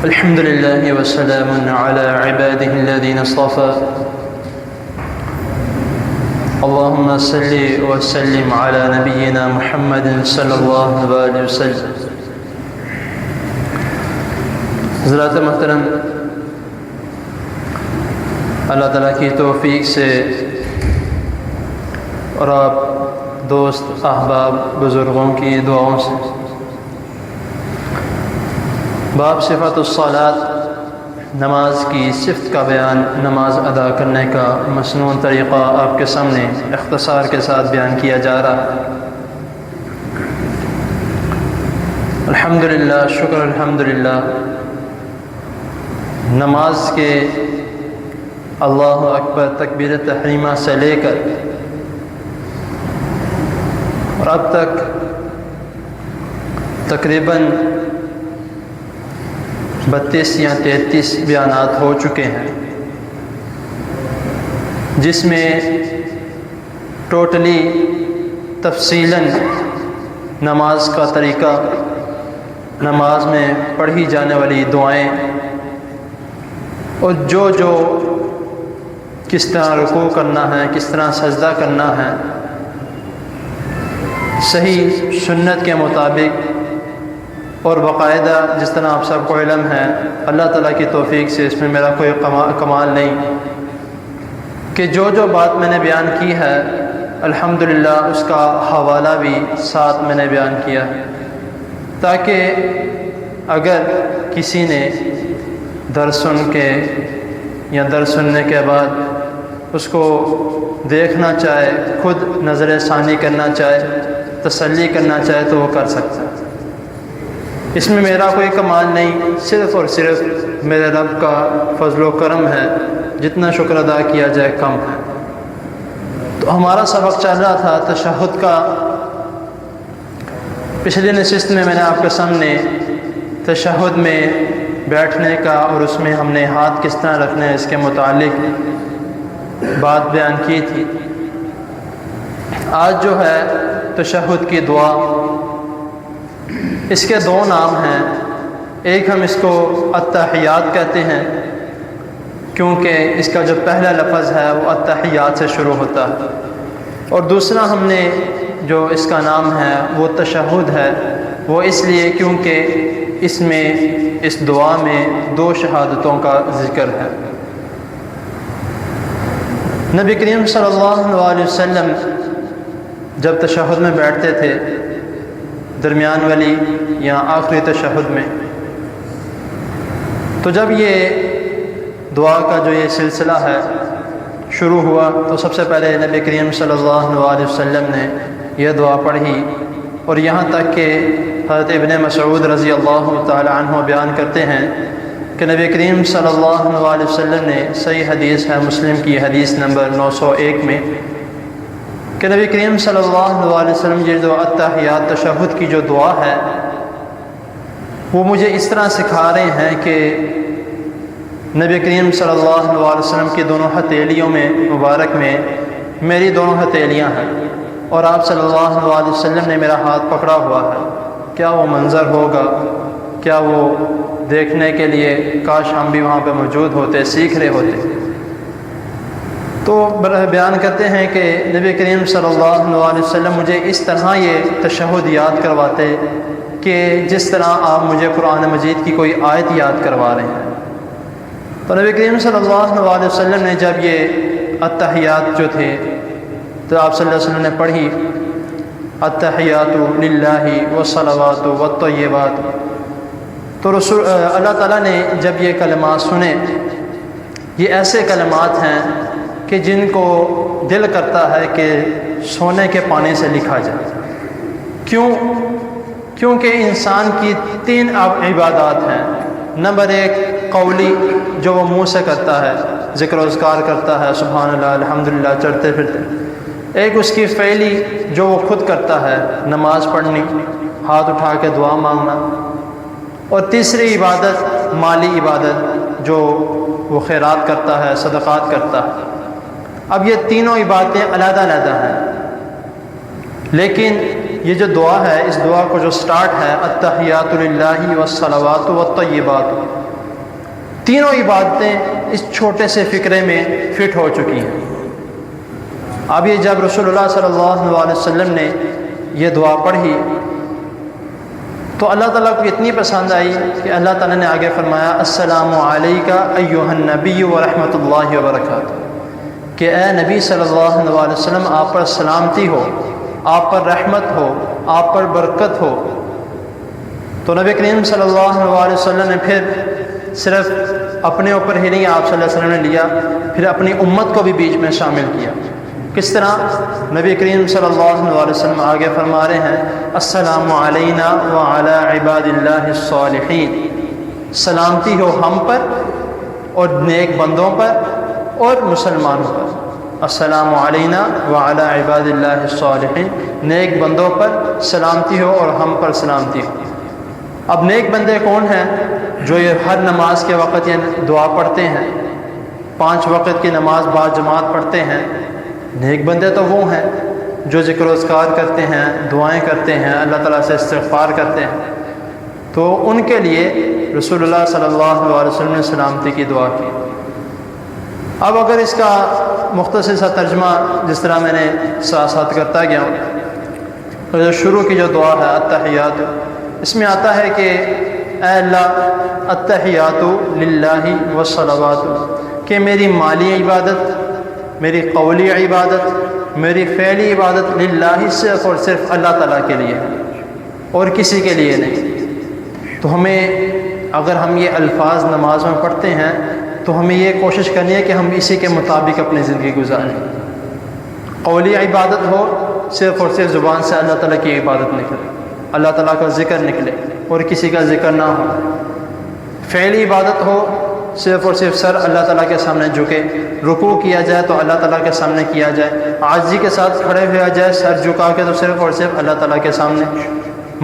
الحمد لله وسلام على عباده الذين اصطفى اللهم صل وسلم على نبينا محمد صلی اللہ علیہ وسلم۔ حضرات محترم، اللہ تعالیٰ کی توفیق سے اور آپ دوست احباب بزرگوں کی دعاؤں سے باب صفت الصلاۃ، نماز کی صفت کا بیان، نماز ادا کرنے کا مسنون طریقہ آپ کے سامنے اختصار کے ساتھ بیان کیا جا رہا ہے۔ الحمدللہ، شکر الحمدللہ، نماز کے اللہ اکبر تکبیر تحریمہ سے لے کر اور اب تک تقریباً 32 یا 33 بیانات ہو چکے ہیں، جس میں ٹوٹلی تفصیلاً نماز کا طریقہ، نماز میں پڑھی جانے والی دعائیں اور جو کس طرح رکوع کرنا ہے، کس طرح سجدہ کرنا ہے، صحیح سنت کے مطابق اور باقاعدہ جس طرح آپ سب کو علم ہے، اللہ تعالیٰ کی توفیق سے اس میں میرا کوئی کمال نہیں کہ جو بات میں نے بیان کی ہے الحمدللہ اس کا حوالہ بھی ساتھ میں نے بیان کیا ہے، تاکہ اگر کسی نے درس سن کے یا درس سننے کے بعد اس کو دیکھنا چاہے، خود نظر ثانی کرنا چاہے، تسلی کرنا چاہے تو وہ کر سکتا ہے۔ اس میں میرا کوئی کمال نہیں، صرف اور صرف میرے رب کا فضل و کرم ہے، جتنا شکر ادا کیا جائے کم ہے۔ تو ہمارا سبق چل رہا تھا تشہد کا۔ پچھلی نشست میں نے آپ کے سامنے تشہد میں بیٹھنے کا اور اس میں ہم نے ہاتھ کس طرح رکھنے اس کے متعلق بات بیان کی تھی۔ آج جو ہے تشہد کی دعا، اس کے دو نام ہیں۔ ایک ہم اس کو التحیات کہتے ہیں، کیونکہ اس کا جو پہلا لفظ ہے وہ التحیات سے شروع ہوتا ہے، اور دوسرا ہم نے جو اس کا نام ہے وہ تشہد ہے، وہ اس لیے کیونکہ اس میں، اس دعا میں 2 شہادتوں کا ذکر ہے۔ نبی کریم صلی اللہ علیہ وسلم جب تشہد میں بیٹھتے تھے، درمیان والی یا آخری تشہد میں، تو جب یہ دعا کا جو یہ سلسلہ ہے شروع ہوا تو سب سے پہلے نبی کریم صلی اللہ علیہ وسلم نے یہ دعا پڑھی، اور یہاں تک کہ حضرت ابن مسعود رضی اللہ تعالی عنہ بیان کرتے ہیں کہ نبی کریم صلی اللہ علیہ وسلم نے، صحیح حدیث ہے مسلم کی حدیث نمبر 901 میں، کہ نبی کریم صلی اللہ علیہ وسلم یہ جو التحیات تشہد کی جو دعا ہے وہ مجھے اس طرح سکھا رہے ہیں کہ نبی کریم صلی اللہ علیہ وسلم کی دونوں ہتھیلیوں میں مبارک میں میری دونوں ہتھیلیاں ہیں، اور آپ صلی اللہ علیہ وسلم نے میرا ہاتھ پکڑا ہوا ہے۔ کیا وہ منظر ہوگا، کیا وہ دیکھنے کے لیے کاش ہم بھی وہاں پہ موجود ہوتے، سیکھ رہے ہوتے۔ تو بیان کرتے ہیں کہ نبی کریم صلی اللہ علیہ وسلم مجھے اس طرح یہ تشہد یاد کرواتے کہ جس طرح آپ مجھے قرآن مجید کی کوئی آیت یاد کروا رہے ہیں۔ تو نبی کریم صلی اللہ علیہ وسلم نے جب یہ التحیات جو تھے تو آپ صلی اللہ علیہ وسلم نے پڑھی، التحیات للہ والصلوات والطیبات، تو اللہ تعالیٰ نے جب یہ کلمات سنے، یہ ایسے کلمات ہیں کہ جن کو دل کرتا ہے کہ سونے کے پانے سے لکھا جائے۔ کیونکہ انسان کی 3 عبادات ہیں۔ نمبر 1 قولی، جو وہ منہ سے کرتا ہے، ذکر و اذکار کرتا ہے، سبحان اللہ الحمدللہ چڑھتے پھرتے۔ ایک اس کی فعلی، جو وہ خود کرتا ہے، نماز پڑھنی، ہاتھ اٹھا کے دعا مانگنا۔ اور تیسری عبادت مالی عبادت، جو وہ خیرات کرتا ہے، صدقات کرتا ہے۔ اب یہ تینوں عبادتیں علیحدہ علیحدہ ہیں، لیکن یہ جو دعا ہے، اس دعا کو جو سٹارٹ ہے التحیات للہ والصلوات والطیبات، تینوں عبادتیں اس چھوٹے سے فقرے میں فٹ ہو چکی ہیں۔ اب یہ جب رسول اللہ صلی اللہ علیہ وسلم نے یہ دعا پڑھی تو اللہ تعالیٰ کو اتنی پسند آئی کہ اللہ تعالیٰ نے آگے فرمایا السلام علیکہ ایھا النبی ورحمۃ اللہ وبرکاتہ، کہ اے نبی صلی اللہ علیہ وسلم آپ پر سلامتی ہو، آپ پر رحمت ہو، آپ پر برکت ہو۔ تو نبی کریم صلی اللہ علیہ وسلم نے پھر صرف اپنے اوپر ہی نہیں، آپ صلی اللہ علیہ وسلم نے لیا، پھر اپنی امت کو بھی بیچ میں شامل کیا۔ کس طرح؟ نبی کریم صلی اللہ علیہ وسلم آگے فرما رہے ہیں السلام علینا وعلی عباد اللہ الصالحین، سلامتی ہو ہم پر اور نیک بندوں پر اور مسلمانوں پر۔ السلام علینا وعلی عباد اللہ الصالحین، نیک بندوں پر سلامتی ہو اور ہم پر سلامتی ہو۔ اب نیک بندے کون ہیں؟ جو یہ ہر نماز کے وقت یہ دعا پڑھتے ہیں، 5 وقت کی نماز بعد جماعت پڑھتے ہیں۔ نیک بندے تو وہ ہیں جو ذکر و اذکار کرتے ہیں، دعائیں کرتے ہیں، اللہ تعالیٰ سے استغفار کرتے ہیں۔ تو ان کے لیے رسول اللہ صلی اللہ علیہ وسلم نے سلامتی کی دعا کی۔ اب اگر اس کا مختصر سا ترجمہ جس طرح میں نے ساتھ ساتھ کرتا گیا ہوں، تو جو شروع کی جو دعا ہے التحیات، اس میں آتا ہے کہ اے اللہ التحیات للہ والصلوات، کہ میری مالی عبادت، میری قولی عبادت، میری فعلی عبادت للہ صرف اور صرف اللہ تعالیٰ کے لیے اور کسی کے لیے نہیں۔ تو ہمیں اگر ہم یہ الفاظ نماز میں پڑھتے ہیں تو ہمیں یہ کوشش کرنی ہے کہ ہم اسی کے مطابق اپنی زندگی گزاریں۔ قولی عبادت ہو، صرف اور صرف زبان سے اللہ تعالیٰ کی عبادت نکلے، اللہ تعالیٰ کا ذکر نکلے اور کسی کا ذکر نہ ہو۔ فعلی عبادت ہو، صرف اور صرف سر اللہ تعالیٰ کے سامنے جھکے، رکوع کیا جائے تو اللہ تعالیٰ کے سامنے کیا جائے، عاجزی کے ساتھ کھڑے ہوا جائے سر جھکا کے تو صرف اور صرف اللہ تعالیٰ کے سامنے۔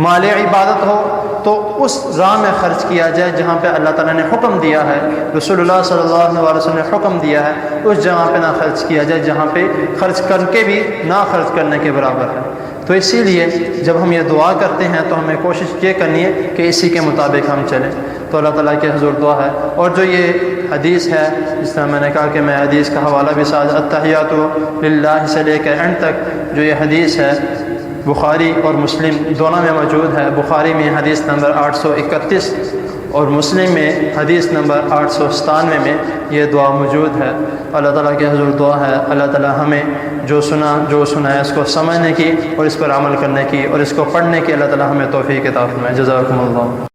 مال عبادت ہو تو اس راہ میں خرچ کیا جائے جہاں پہ اللہ تعالیٰ نے حکم دیا ہے، رسول اللہ صلی اللہ علیہ وسلم نے حکم دیا ہے، اس جگہ پہ نہ خرچ کیا جائے جہاں پہ خرچ کر کے بھی نہ خرچ کرنے کے برابر ہے۔ تو اسی لیے جب ہم یہ دعا کرتے ہیں تو ہمیں کوشش یہ کرنی ہے کہ اسی کے مطابق ہم چلیں۔ تو اللہ تعالیٰ کے حضور دعا ہے۔ اور جو یہ حدیث ہے، جس طرح میں نے کہا کہ میں حدیث کا حوالہ بھی ساتھ التحیات للہ سے لے کے اینڈ تک جو یہ حدیث ہے بخاری اور مسلم دونوں میں موجود ہے۔ بخاری میں حدیث نمبر 831 اور مسلم میں حدیث نمبر 897 میں یہ دعا موجود ہے۔ اللہ تعالیٰ کے حضور دعا ہے اللہ تعالیٰ ہمیں جو سنا ہے اس کو سمجھنے کی اور اس پر عمل کرنے کی اور اس کو پڑھنے کی اللہ تعالیٰ ہمیں توفیق عطا فرمائے۔ جزاکم اللہ۔